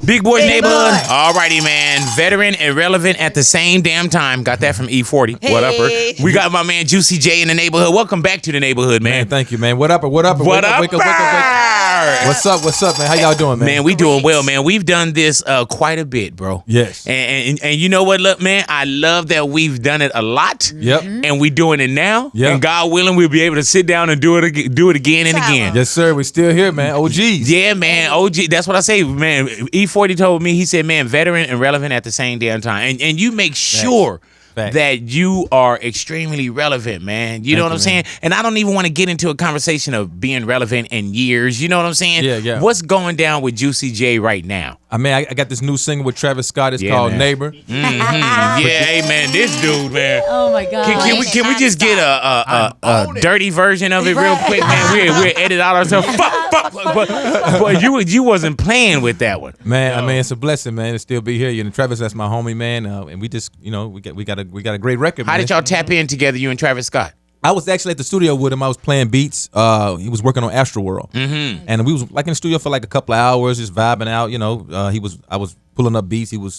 Big Boy's Neighborhood. Alrighty, man. Veteran and relevant at the same damn time. Got that from E40. Hey. What up? We got my man Juicy J in the neighborhood. Welcome back to the neighborhood, man. Thank you, man. What up? What up? Wake up. What's up, man? How y'all doing, man? Man, we doing well, man. We've done this quite a bit, bro. Yes. And you know what, look, man? I love that we've done it a lot. Yep. And we doing it now. Yep. And God willing, we'll be able to sit down and do it again and again. Yes, sir. We still here, man. OGs. Yeah, man. OG. That's what I say, man. E40 told me, he said, man, veteran and relevant at the same damn time. And you make sure that you are extremely relevant, man. You know what I'm saying? And I don't even want to get into a conversation of being relevant in years. You know what I'm saying? Yeah. What's going down with Juicy J right now? I mean, I got this new single with Travis Scott. It's called man. Neighbor. Yeah, hey, man, this dude, man. Oh, my God. Can we just get a dirty version of it real quick, man? We'll edit out ourselves. But you wasn't playing with that one. Man, I mean, it's a blessing, man, to still be here. You know, Travis, that's my homie, man. And we just, you know, we got a great record, How man. did y'all tap in together, you and Travis Scott? I was actually at the studio with him. I was playing beats. He was working on Astroworld. Mm-hmm. And we was like in the studio for like a couple of hours, just vibing out, you know. I was pulling up beats. He would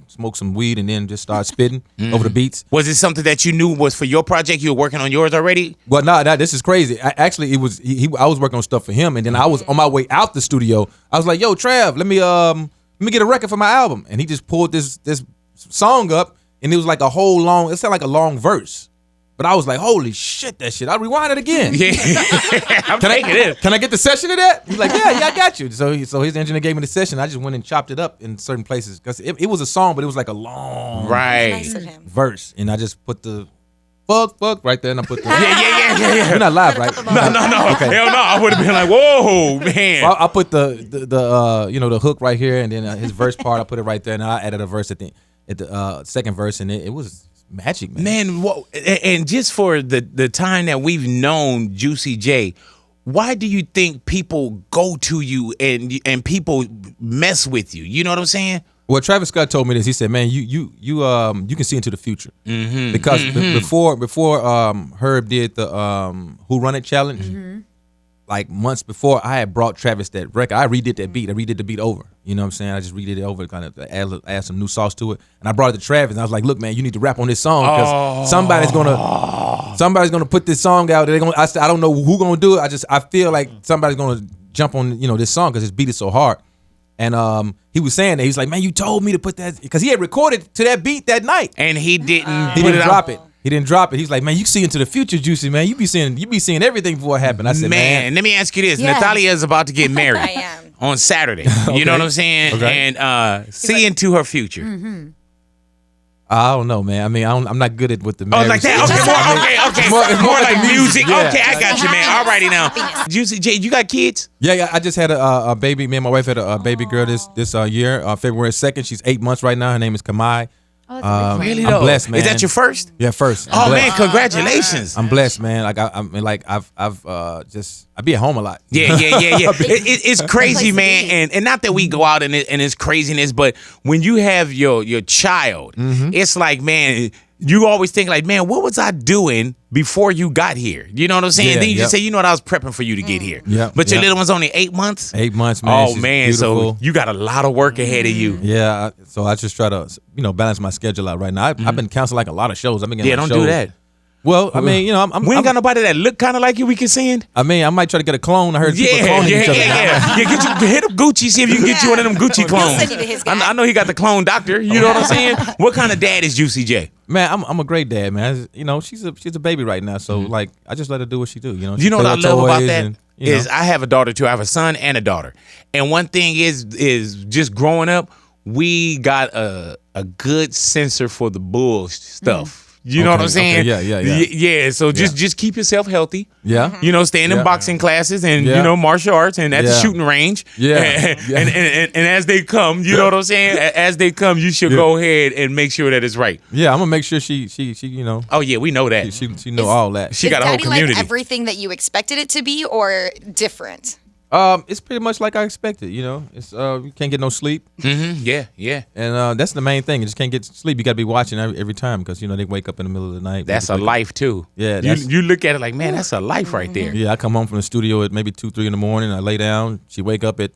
smoke some weed and then just start spitting over the beats. Was it something that you knew was for your project? You were working on yours already? Well, no, this is crazy. Actually, it was I was working on stuff for him, and then I was on my way out the studio. I was like, "Yo, Trav, let me get a record for my album." And he just pulled this song up, and it was like it sounded like a long verse. But I was like, holy shit, that shit. I'll rewind it again. Yeah. Can I get the session of that? He's like, yeah, I got you. So his engineer gave me the session. I just went and chopped it up in certain places. Because it was a song, but it was like a long verse. And I just put the fuck right there. And I put the... Yeah. We're not live, right? No. Okay. Hell no. I would have been like, whoa, man. Well, I put the hook right here. And then his verse part, I put it right there. And I added a verse at the second verse. And it was... magic, man. And just for the time that we've known Juicy J, why do you think people go to you and people mess with you? You know what I'm saying? Well, Travis Scott told me this. He said, "Man, you can see into the future because before Herb did the Who Run It challenge, like months before, I had brought Travis that record. I redid that beat. I redid the beat over. You know what I'm saying? I just redid it over, kind of add some new sauce to it. And I brought it to Travis, and I was like, "Look, man, you need to rap on this song because somebody's gonna put this song out. I don't know who's gonna do it. I feel like somebody's gonna jump on this song because this beat is so hard." And he was saying that he's like, "Man, you told me to put that because he had recorded to that beat that night, and he didn't. He didn't drop it. He didn't drop it. He's like, man, you see into the future, Juicy, man. You be seeing everything before it happened. I said, man, let me ask you this. Yeah. Natalia is about to get married. I am. On Saturday. You know what I'm saying? Okay. And see into her future. I don't know, man. I mean, I'm not good at what the marriage. Oh, like that? Okay. It's more like music. Yeah. Okay, I got you, man. All righty now. Juicy J, you got kids? Yeah. I just had a baby. Me and my wife had a baby girl this year, February 2nd. She's 8 months right now. Her name is Kamai. Really I'm blessed, man. Is that your first? Yeah, first. Oh man, congratulations! I'm blessed, man. Like I've I be at home a lot. Yeah. It's crazy, man, and not that we go out and it's craziness, but when you have your child, it's like, man, you always think like, man, what was I doing before you got here? You know what I'm saying? Yeah, then you just say, you know what, I was prepping for you to get here. Yeah. But your little one's only 8 months? 8 months, man. Oh, man. Beautiful. So you got a lot of work ahead of you. Yeah. So I just try to, balance my schedule out right now. I've been canceling like a lot of shows. I've been getting don't shows. Do that. Well, I mean, we ain't got nobody that look kind of like you we can send. I mean, I might try to get a clone. I heard people cloning each other. Yeah, hit up Gucci, see if you can get you one of them Gucci clones. Send you to his guy. I know he got the clone doctor. You know what I'm saying? What kind of dad is Juicy J? Man, I'm a great dad, man. She's a baby right now, so like I just let her do what she do. You know what I love about that is I have a daughter too. I have a son and a daughter, and one thing is just growing up, we got a good sensor for the bull stuff. You know what I'm saying? Okay, yeah. So just keep yourself healthy. Yeah. Stay in boxing classes and martial arts and at the shooting range. And as they come, you know what I'm saying? As they come, you should go ahead and make sure that it's right. Yeah, I'm gonna make sure she Oh yeah, we know that. She know all that. She got a whole community. Like everything that you expected it to be, or different? It's pretty much like I expected. It's you can't get no sleep. Yeah. And that's the main thing. You just can't get sleep. You got to be watching every time because they wake up in the middle of the night. That's a life too. Yeah. You look at it like, man, that's a life right there. Yeah. I come home from the studio at maybe 2, 3 in the morning. I lay down. She wake up at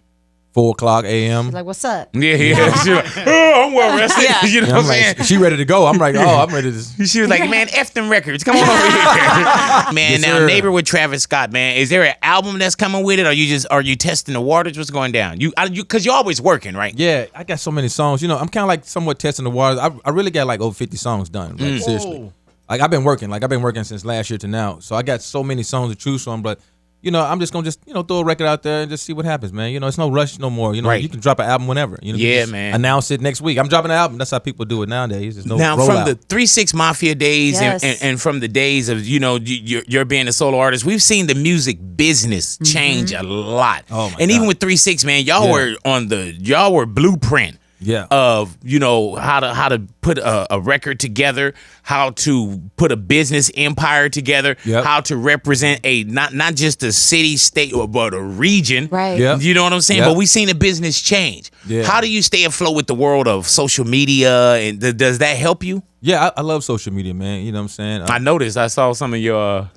4:00 a.m. Like, what's up? Yeah. She was like, oh, I'm well rested. Yeah. You know And what I'm I'm saying? like, she ready to go. I'm like, oh, I'm ready to. She was like, man, F them records. Come on over here. Man, Yes, now, sir. Neighbor with Travis Scott, man. Is there an album that's coming with it? Or are you testing the waters? What's going down? Because you're always working, right? Yeah, I got so many songs. You know, I'm kind of like somewhat testing the waters. I really got like over 50 songs done. Like, seriously. Like, I've been working since last year to now. So I got so many songs to choose from. But, you know, I'm just going to throw a record out there and just see what happens, man. You know, it's no rush no more. You know, Right. you can drop an album whenever. You know, you Yeah, just man. Announce it next week. I'm dropping an album. That's how people do it nowadays. There's no Now, rollout. from the 3-6 Mafia days Yes. and from the days of, you know, you're being a solo artist, we've seen the music business change a lot. Oh, my and even God. with 3-6, man, y'all were blueprint. Yeah. Of, you know, how to put a record together, how to put a business empire together, Yep. how to represent not just a city, state, but a region. Right. Yep. You know what I'm saying? Yep. But we've seen the business change. Yeah. How do you stay afloat with the world of social media? And does that help you? Yeah, I love social media, man. You know what I'm saying? I noticed. I saw some of your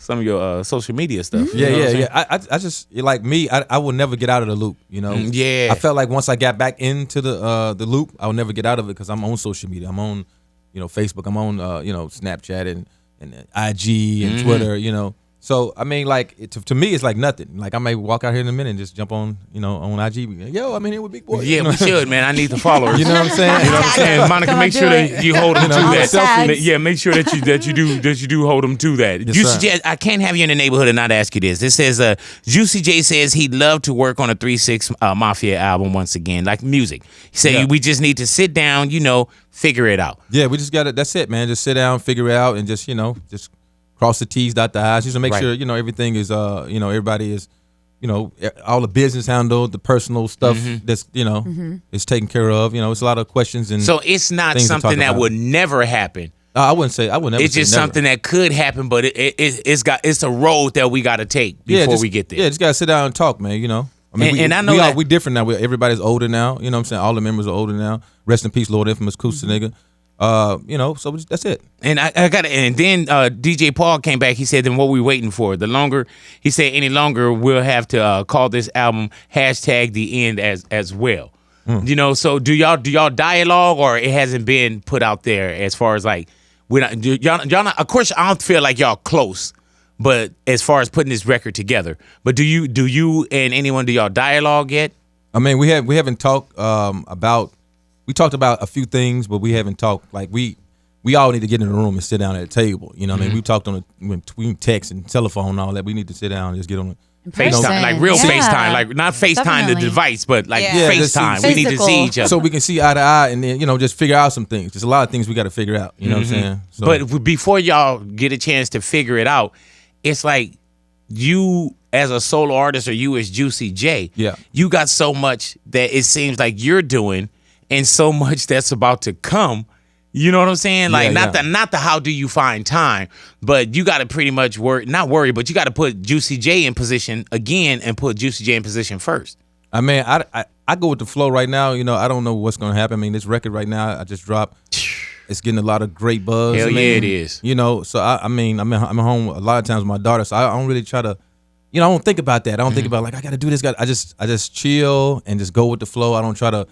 social media stuff. You know what I'm saying? I just like me. I will never get out of the loop. You know. Yeah. I felt like once I got back into the loop, I will never get out of it because I'm on social media. I'm on, you know, Facebook. I'm on Snapchat and IG and Twitter. You know. So I mean, like to me, it's like nothing. Like I may walk out here in a minute and just jump on, on IG. Yo, I'm in here with Big Boy. Yeah, we should, man. I need the followers. You know what I'm saying? You know what I'm saying? Monica, Come make on, sure do that it. you hold them to You know, that. tags. Yeah, make sure that you do hold them to that. Yes, Juicy sir. J, I can't have you in the neighborhood and not ask you this. This says Juicy J says he'd love to work on a 3-6 Mafia album once again, like music. He said Yeah. we just need to sit down, figure it out. Yeah, we just got to. That's it, man. Just sit down, figure it out, and just cross the T's, dot the I's. Just to make Right. sure everything is everybody is all the business handled, the personal stuff that's is taken care of. It's a lot of questions and So it's not things to talk something that about. would never happen. I wouldn't say I would never. It's say just never. something that could happen, but it's a road that we got to take before we get there. Yeah, just gotta sit down and talk, man. I mean, And I know that- we different now. Everybody's older now. You know what I'm saying? All the members are older now. Rest in peace, Lord Infamous Kusa nigga. So that's it. And I got it. And then DJ Paul came back. He said, "Then what we waiting for? The longer," he said, "any longer, we'll have to call this album hashtag the end as well." So do y'all dialogue, or it hasn't been put out there as far as like y'all not? Of course, I don't feel like y'all close, but as far as putting this record together, but do you and anyone do y'all dialogue yet? I mean, we haven't talked about. We talked about a few things, but we haven't talked. Like we all need to get in the room and sit down at a table. You know what I mean? We talked between text and telephone and all that. We need to sit down and just get on. FaceTime, like real Yeah. FaceTime, like not FaceTime the Definitely. device, but like Yeah. just see- FaceTime. We need to Physical. see each other. So we can see eye to eye and then just figure out some things. There's a lot of things we got to figure out. You know what I'm saying? So, But before y'all get a chance to figure it out, it's like you as a solo artist or you as Juicy J, Yeah. you got so much that it seems like you're doing and so much that's about to come. You know what I'm saying? Like Yeah, not the how do you find time, but you got to pretty much not worry, but you got to put Juicy J in position again and put Juicy J in position first. I mean, I go with the flow right now. I don't know what's gonna happen. I mean, this record right now I just dropped. It's getting a lot of great buzz. Hell I mean, yeah, it is. So I'm at home a lot of times with my daughter. So I don't really try to. I don't think about that. I don't think about like I got to do this. I just chill and just go with the flow. I don't try to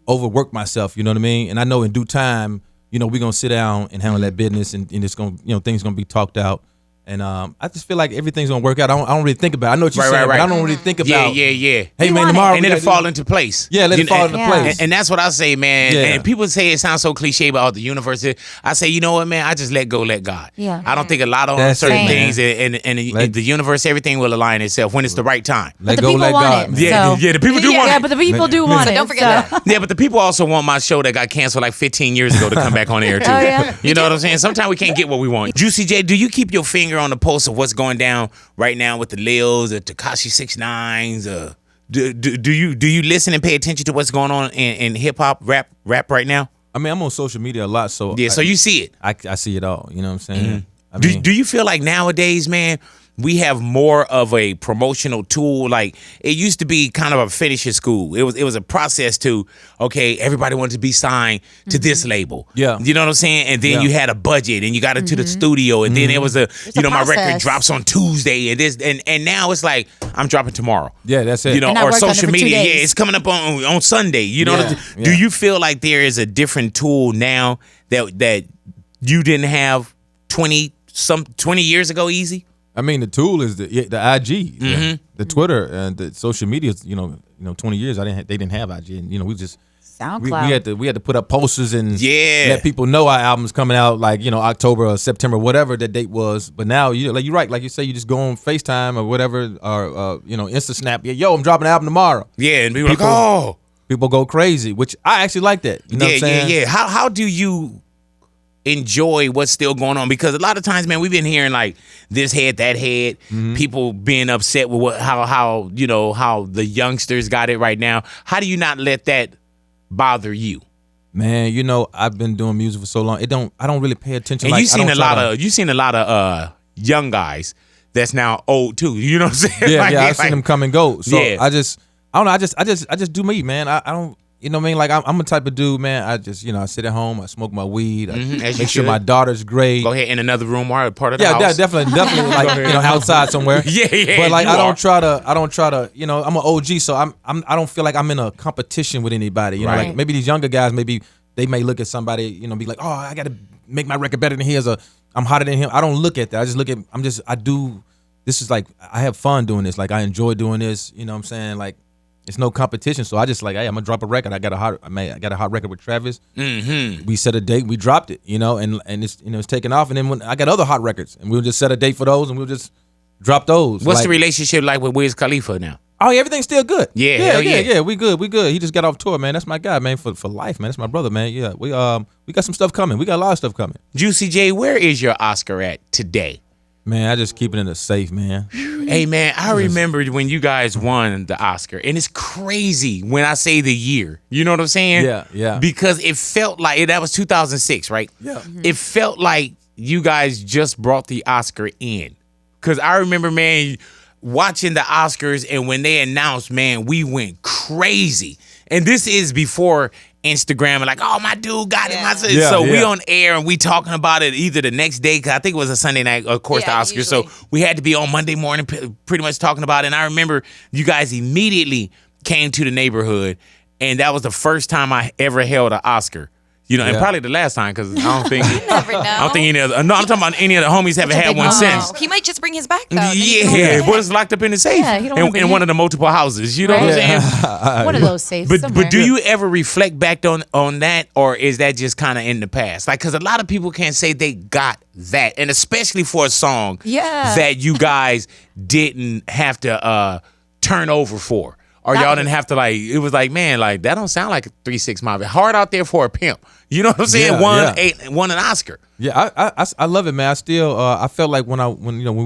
overwork myself. You know what I mean? And I know in due time, we're gonna sit down and handle that business, and it's gonna, things gonna be talked out. And I just feel like everything's gonna work out. I don't really think about it. I know what you're saying, but I don't really think about. Yeah. Hey You man, want it. tomorrow And we it'll gotta do- fall into place. Yeah, let it fall into Yeah. place. And that's what I say, man. Yeah. And people say it sounds so cliche about the universe. I say, you know what, man? I just let go, let God. Yeah. I don't think a lot on That's certain it, things, and the universe, everything will align itself when it's the right time. Let the go, people let want God. it. Yeah, So- yeah, the people do want Yeah, it. but the people do want So it. don't forget that. Yeah, but the people also want my show that got canceled like 15 years ago to come back on air too. Oh, yeah? You know what I'm saying? Sometimes we can't get what we want. Juicy J, do you keep your finger on the pulse of what's going down right now with the Lils, the Tekashi 6ix9ines? Do you listen and pay attention to what's going on in hip hop rap right now? I mean, I'm on social media a lot, so Yeah, so you see it. I see it all. You know what I'm saying? I Do mean, you feel like nowadays, man, we have more of a promotional tool. Like it used to be kind of a finish at school. It was a process to, okay, everybody wanted to be signed to this label. Yeah. You know what I'm saying? And then you had a budget and you got into the studio and then it was my record process. drops on Tuesday and now it's like I'm dropping tomorrow. Yeah, that's it. You know, And I or worked on it social for 2 media. days. Yeah, it's coming up on Sunday. You know, Yeah, do yeah. you feel like there is a different tool now that you didn't have 20 years ago? Easy. I mean, the tool is the IG, the Twitter, and the social media. 20 years they didn't have IG, and we just SoundCloud. we had to put up posters and Yeah. let people know our album's coming out, like October or September, whatever the date was. But now you're right, like you say, you just go on FaceTime or whatever, or Insta Snap. Yeah, yo, I'm dropping an album tomorrow. Yeah, and people like, People- oh, People go crazy, which I actually like that. You know what I'm saying? yeah. How do you enjoy what's still going on? Because a lot of times, man, we've been hearing like this head, that head, people being upset with how the youngsters got it right now. How do you not let that bother you? Man, I've been doing music for so long. I don't really pay attention. And like, you've seen a lot of young guys that's now old too. You know what I'm saying? Yeah, Like, I've seen them come and go. So Yeah. I don't know. I just do me, man. I don't. You know what I mean? Like I'm a type of dude, man. I just I sit at home, I smoke my weed, I as you make sure should. my daughter's great. Go ahead in another room or part of the Yeah, house. definitely, like outside somewhere. Yeah, But like you I don't are. try to. I'm an OG, so I don't feel like I'm in a competition with anybody. You know, Right. like maybe these younger guys, maybe they may look at somebody, be like, oh, I got to make my record better than his, or I'm hotter than him. I don't look at that. I just look at. I do. This is like I have fun doing this. Like I enjoy doing this. You know what I'm saying? Like. It's no competition, so I just like, hey, I'm gonna drop a record. I got a hot record with Travis. Mm-hmm. We set a date, we dropped it, and it's it's taking off. And then when I got other hot records, and we'll just set a date for those, and we'll just drop those. What's Like, the relationship like with Wiz Khalifa now? Oh, yeah, everything's still good. Yeah, hell yeah. yeah. We good. He just got off tour, man. That's my guy, man, for life, man. That's my brother, man. Yeah, we got some stuff coming. We got a lot of stuff coming. Juicy J, where is your Oscar at today? Man, I just keep it in a safe, man. Hey, man, I remember when you guys won the Oscar, and it's crazy when I say the year. You know what I'm saying? Yeah. Because it felt like, that was 2006, right? Yeah. It felt like you guys just brought the Oscar in. Because I remember, man, watching the Oscars, and when they announced, man, we went crazy. And this is before Instagram and like, oh, my dude got it. Yeah, So we yeah. on air and we talking about it either the next day, because I think it was a Sunday night, of course, the Yeah, Oscars. So usually. we had to be on Monday morning pretty much talking about it. And I remember you guys immediately came to the neighborhood, and that was the first time I ever held an Oscar. And Yeah. probably the last time, because I don't think Never know. I don't think any other. No, I'm talking about any of the homies haven't had one since. He might just bring his back though. Then you can Yeah, open but it. it's locked up in the safe Yeah, he don't wanna in bring one it. of the multiple houses. You know what I'm Yeah. saying? One of those safes But somewhere. do you ever reflect back on that, or is that just kind of in the past? Like, because a lot of people can't say they got that, and especially for a song Yeah. that you guys didn't have to turn over for, or That y'all was- didn't have to like. It was like, man, like that don't sound like a 3-6 Mafia. Hard out there for a pimp. You know what I'm saying? Yeah, Won an Oscar. Yeah, I love it, man. I still I felt like when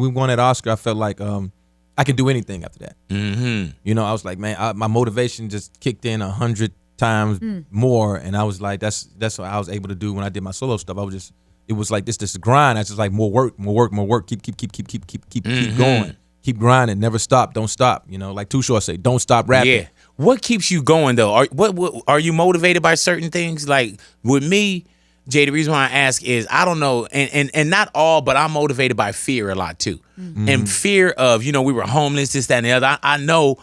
we won that Oscar, I felt like I can do anything after that. Mm-hmm. I was like, man, my motivation just kicked in 100 times more, and I was like, that's what I was able to do when I did my solo stuff. It was like this grind. I just like more work, keep going, keep grinding, never stop, don't stop. Like Too Short say, don't stop rapping. Yeah. What keeps you going though? What are you motivated by certain things? Like with me, Jay, the reason why I ask is I don't know, and not all, but I'm motivated by fear a lot too. And fear of, we were homeless, this, that, and the other. I know,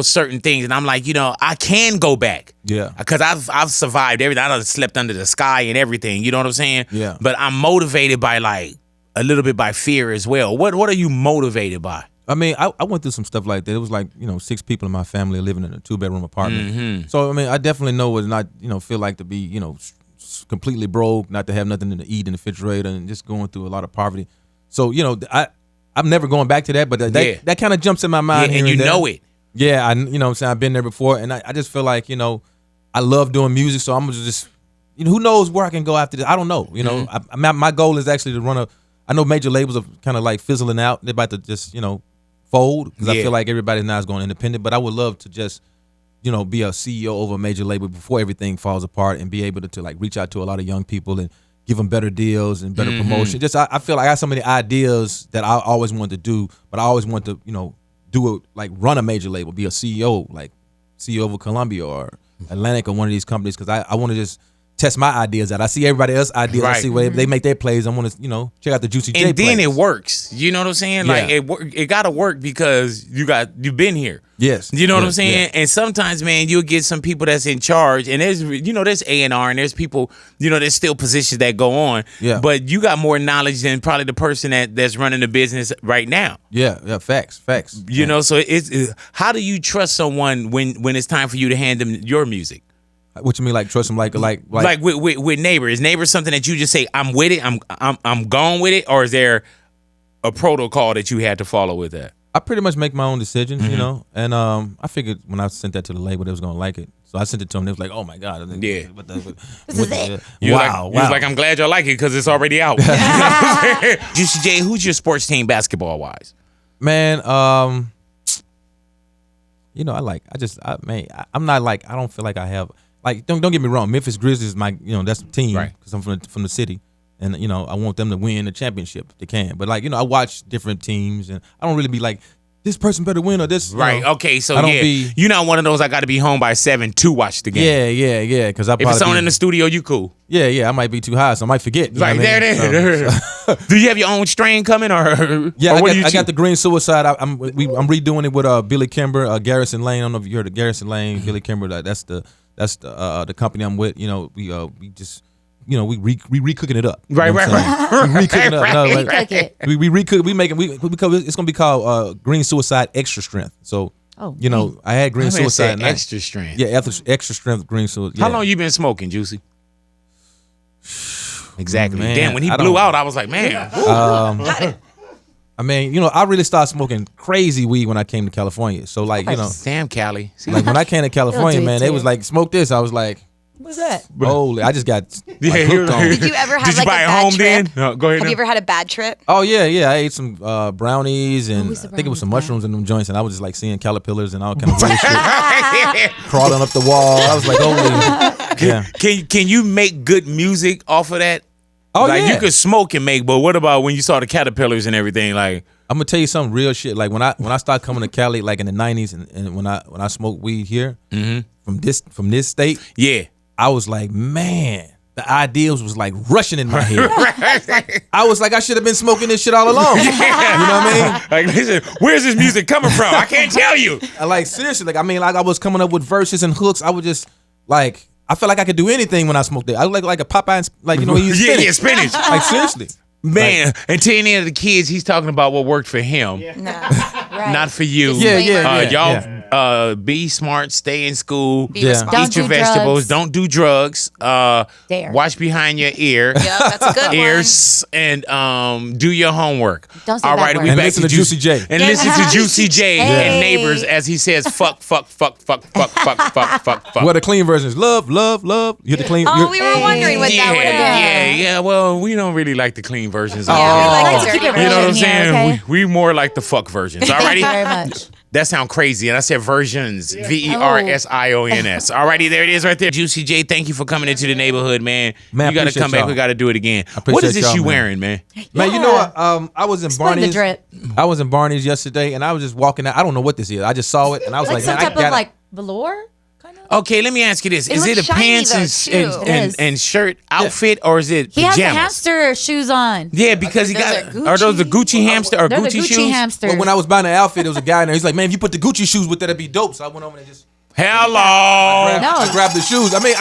certain things, and I'm like, I can go back. Yeah. Because I've survived everything. I done slept under the sky and everything. You know what I'm saying? Yeah. But I'm motivated by like a little bit by fear as well. What are you motivated by? I mean, I went through some stuff like that. It was like, 6 people in my family living in a 2-bedroom apartment. So, I mean, I definitely know what it's not, feel like to be, completely broke, not to have nothing to eat in the refrigerator, and just going through a lot of poverty. So, I'm never going back to that, but that kind of jumps in my mind. Yeah, and here you there. know it. Yeah, what I'm saying, I've been there before, and I just feel like, I love doing music, so I'm just, who knows where I can go after this? I don't know. My goal is actually to run I know major labels are kind of like fizzling out. They're about to just, fold, because I Yeah. feel like everybody now is going independent, but I would love to just, be a CEO over a major label before everything falls apart, and be able to like reach out to a lot of young people and give them better deals and better promotion. Just I feel like I have so many ideas that I always wanted to do, but I always want to, do it, like run a major label, be a CEO, like CEO of Columbia or Atlantic or one of these companies, because I want to just test my ideas out. I see everybody else's ideas. I see where they make their plays. I want to, check out the Juicy J And then plays. it works. You know what I'm saying? Yeah. Like it got to work because you've been here. Yes. You know what I'm Yes, saying? yeah. And sometimes, man, you'll get some people that's in charge, and there's A&R, and there's people, there's still positions that go on. Yeah. But you got more knowledge than probably the person that's running the business right now. Yeah, facts. So it's how do you trust someone when it's time for you to hand them your music? What you mean, like trust them, like with Neighbor? Is Neighbor something that you just say, I'm with it, I'm gone with it, or is there a protocol that you had to follow with that? I pretty much make my own decisions, and I figured when I sent that to the label, they was gonna like it, so I sent it to them. They was like, "Oh my god, Yeah. This is it. You was like, I'm glad y'all like it because it's already out. Juicy J, who's your sports team basketball wise? Man, I'm not like, I don't feel like I have, like, don't get me wrong, Memphis Grizzlies is my, that's the team, Right. because I'm from the city, and I want them to win the championship if they can. But like, I watch different teams, and I don't really be like, this person better win or this. Right. Okay. So I don't be. you're not one of those I got to be home by 7 to watch the game. Yeah. Because If it's on in the studio, you cool. Yeah. I might be too high, so I might forget. You know Right what I there, mean? there. Do you have your own strain coming or? Yeah, or I got the Green Suicide. I'm redoing it with Billy Kimber, Garrison Lane. I don't know if you heard of Garrison Lane, Billy Kimber. That's the company I'm with. We just. We recooking it up. Right. We recooking it up. No, like, Recook it. we recook. We make it. It's gonna be called Green Suicide Extra Strength. So I had Green Suicide. And extra strength. Yeah, extra strength Green Suicide. How long you been smoking, Juicy? Exactly. Man, Damn, when he I blew don't- out, I was like, man. I mean, I really started smoking crazy weed when I came to California. So like, Damn, Cali. See? like when I came to California, do it man, to they was you. like, smoke this. I was like, What's that? holy! I just got Yeah, hooked on. Did you ever have Did you like buy a it bad home trip? then? No, go ahead. Have now. you ever had a bad trip? Oh yeah. I ate some brownies and was the I think it was some brownies, mushrooms in them joints, and I was just like seeing caterpillars and all kind of weird shit crawling up the wall. I was like, holy, yeah. Can you make good music off of that? Oh like yeah. you could smoke and make, but what about when you saw the caterpillars and everything? Like, I'm gonna tell you some real shit. Like when I started coming to Cali, like in the '90s, and when I smoked weed here from this state, yeah. I was like, man, the ideas was like rushing in my head. I was like, I should have been smoking this shit all along. You know what I mean? Like, listen, where's this music coming from? I can't tell you. Like seriously, like I was coming up with verses and hooks. I would just like, I felt like I could do anything when I smoked it. I look like a Popeye, like he eats spinach. Yeah, spinach. Like seriously, Man, and to any of the kids, he's talking about what worked for him, No. Right. not for you. Yeah. Y'all be smart, stay in school, Be Yeah. responsible. eat your Don't do vegetables, drugs. don't do drugs. Dare. Watch behind your ear. Yeah, that's a good Ears and do your homework. Don't say All that right, word. we And back listen to to Juicy J. And Yeah. listen to Juicy J Hey. and Neighbors as he says fuck. Well, the clean version is love. You hear the clean? Oh, we were wondering what that would have been. Yeah. Well, we don't really like the clean versions. Of Yeah, it. we like Oh. the dirty Keep it version. You know what I'm Here, saying? okay? We more like the fuck versions. Alrighty? Thank you very much. That sound crazy. And I said versions. VERSIONS. Alrighty, there it is right there. Juicy J, thank you for coming into the neighborhood, man. Man, You got to appreciate come back. y'all. We got to do it again. appreciate What is this y'all, you man. wearing, man? Man, you know what? I was in Explain the Barney's. drip. I was in Barney's yesterday, and I was just walking out. I don't know what this is. I just saw it, and I was Like like, some man, I type of got like velour, kind of. Okay, let me ask you this. It Is it a looks shiny, pants though, too. It is. and shirt outfit or is it He has pajamas? the hamster shoes on. Yeah, because he Those got. are Are those the Gucci hamster or They're the Gucci Gucci shoes? hamsters. Well, when I was buying the outfit, there was a guy in there. He's like, man, if you put the Gucci shoes with that, it'd be dope. So I went over and just Hello. I grabbed the shoes. I mean,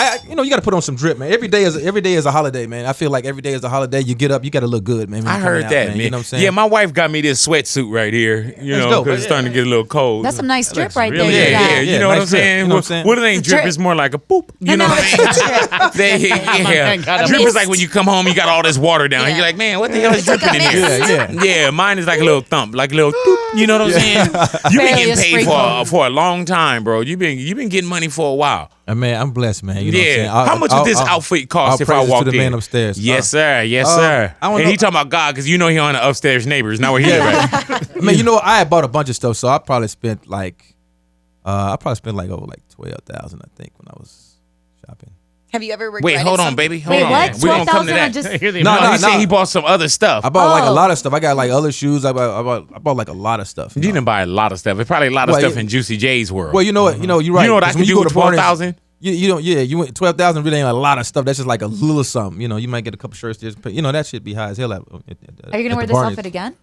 you got to put on some drip, man. Every day is a holiday, man. I feel like every day is a holiday. You get up, you got to look good, man. when I you coming heard out, that, man. You know what I'm saying? Yeah, my wife got me this sweatsuit right here. You That's know, dope. because it's starting to get a little cold. That's some nice drip right Really? there. Yeah, you yeah. got. You know what nice I'm drip. saying? You know what I'm saying? What it ain't drip, Drip. it's more like a poop. You know what I mean? Yeah. Drip is like when you come home, you got all this water down. Yeah. You're like, man, what the hell is It's like dripping in a here? mist. Yeah. Yeah, mine is like a little thump, like a little doop. You know what I'm saying? You've been Barely getting a paid sprinkle. for a long time, bro. You've been getting money for a while. Man, I'm blessed, man. You know what I'm Yeah. saying? How much would this outfit cost if I praises walked to the in? man upstairs. Yes, sir. Yes, sir. I don't And know- he talking about God because you know he on the upstairs neighbors. Now we're here, right? I mean, you know, I had bought a bunch of stuff, so I probably spent like over like 12,000, I think, when I was shopping. Have you ever regretted Wait, hold on, something? baby. Hold Wait, on. what? We're gonna come to 12,000 that. on just- No, he said he bought some other stuff. I bought like a Oh. lot of stuff. I got like other shoes. I bought like a lot of stuff. You didn't buy a lot of stuff. It's probably a lot of Well, stuff yeah. in Juicy J's world. Well, you know what? You're right. You know what I 'Cause could when you do go with to Barnes, 12,000? You don't. Yeah, you went 12,000. Really ain't a lot of stuff. That's just like a little something. You know, you might get a couple shirts. You know, that shit be high as hell. Are you gonna wear this outfit again?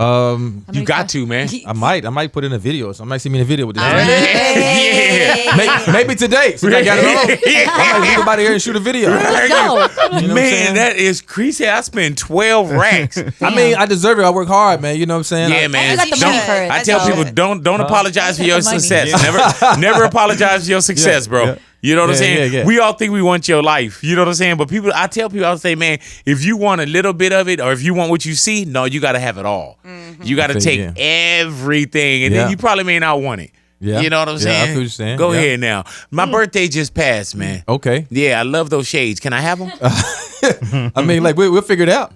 You got to, man. I might put in a video. So I might see me in a video with this. Yeah. Maybe today, since I got it on. I might leave about here and shoot a video. Let's go. You know what I'm Man, saying? that is crazy. I spent 12 racks. I mean, I deserve it. I work hard, man. You know what I'm saying? Yeah, man. You got the Don't- money for it. I tell That's people all. don't apologize for your The money. success. Never apologize for your success, bro. yeah. You know what I'm Yeah, saying? yeah. We all think we want your life. You know what I'm saying? But I tell people, I say, man, if you want a little bit of it, or if you want what you see, no, you got to have it all. You got to I take feel you. everything, and Yeah. then you probably may not want it. Yeah. You know what I'm Yeah, saying? I feel what you're saying. Go Yeah. ahead now. My birthday just passed, man. Okay. Yeah, I love those shades. Can I have them? I mean, like we'll figure it out.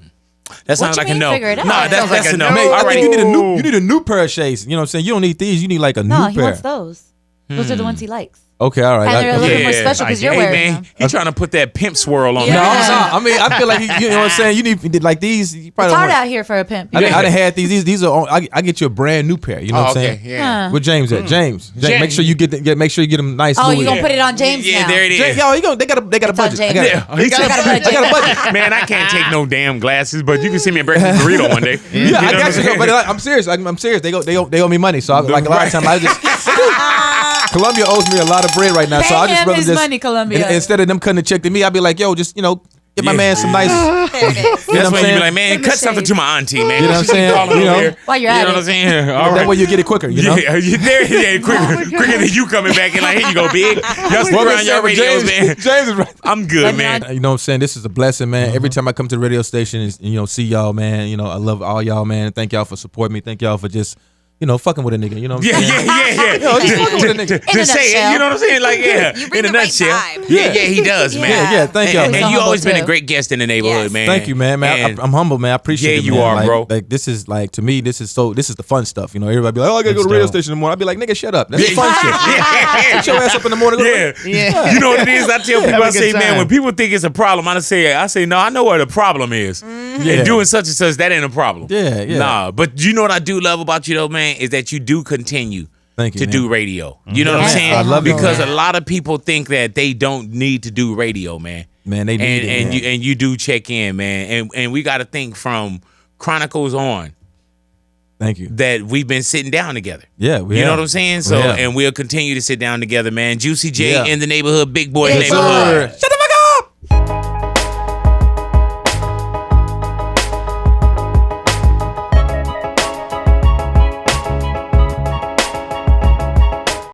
That sounds you like a mean, no. figure it out? Nah, Sounds that's a no. I mean, I Alrighty. think you need a new pair of shades. You know what I'm saying? You don't need these. You need like a No, new he pair. wants those. Those are the ones he likes. Okay, all right. And they're a little okay. bit more special because you're hey, wearing man, them. he trying to put that pimp swirl on No, me. no. I mean, I feel like you know what I'm saying. You need like these. You probably It's don't hard want- out here for a pimp. I done had these. These are. I get you a brand new pair. You know Oh, what I'm okay, saying? yeah. Where James at? James. Make sure you make sure you get them nice. Oh, Louis. you gonna put it on James Yeah, now? there it is. James, yo, they got a It's on budget. I James. got, Yeah, he I got a I budget. got a budget. Man, I can't take no damn glasses, but you can send me a breakfast burrito one day. Yeah, You know I what got I'm you. saying? But I'm serious. I'm serious. They owe me money. So like a lot of times I just Columbia owes me a lot of bread right now. So I Pay just him rather his just money, Columbia. instead of them cutting a check to me, I'd be like, yo, just get my Yeah. man some nice. There it is. You know That's what I'm when you be saying? like, man, Give him cut the something shade. to my auntie, man. You know what I'm She be saying? calling You over know? here. While you're You at know what it. I'm saying? All That right. way you get it quicker. You know. Yeah, quicker than you coming back and like, here you go, big. Y'all stick Well, around your radios, man. James is right. I'm good, man. You know what I'm saying? This is a blessing, man. Every time I come to the radio station and see y'all, man, I love all y'all, man. Thank y'all for supporting me. Thank y'all for just, fucking with a nigga. You know what I'm Yeah, saying? yeah. Just fucking with a nigga. In a Just say it. nutshell. You know what I'm saying? Like, yeah. You bring In a the right nutshell. vibe. Yeah, he does, man. Yeah, thank y'all, And man. you humble always been a too. great guest in the neighborhood, Yes. man. Thank you, man. And- I'm humble, man. I appreciate Yeah, it. you man. are, like, bro. Like this is like to me, this is the fun stuff. Everybody be like, oh, I gotta go to the radio station in the morning. I'd be like, nigga, shut up. That's the fun shit. Yeah. Get your ass up in the morning. Go to work. Yeah. You know what it is? I tell people, Have a I say, good man, time. when people think it's a problem, I say, no, I know what the problem is. Yeah. And doing such and such, that ain't a problem. Yeah. Nah, but you know what I do love about you though, man, is that you do continue Thank you, to man. do radio. You know what I'm Yes, saying? I love it, because man. a lot of people think that they don't need to do radio, man. Man, they need it, man. you do check in, man. And we got to think from Chronicles on Thank you. that we've been sitting down together. Yeah, we You know have. what I'm saying? So, We have. and we'll continue to sit down together, man. Juicy J Yeah. in the neighborhood, Big Boy Yes, neighborhood. Shut the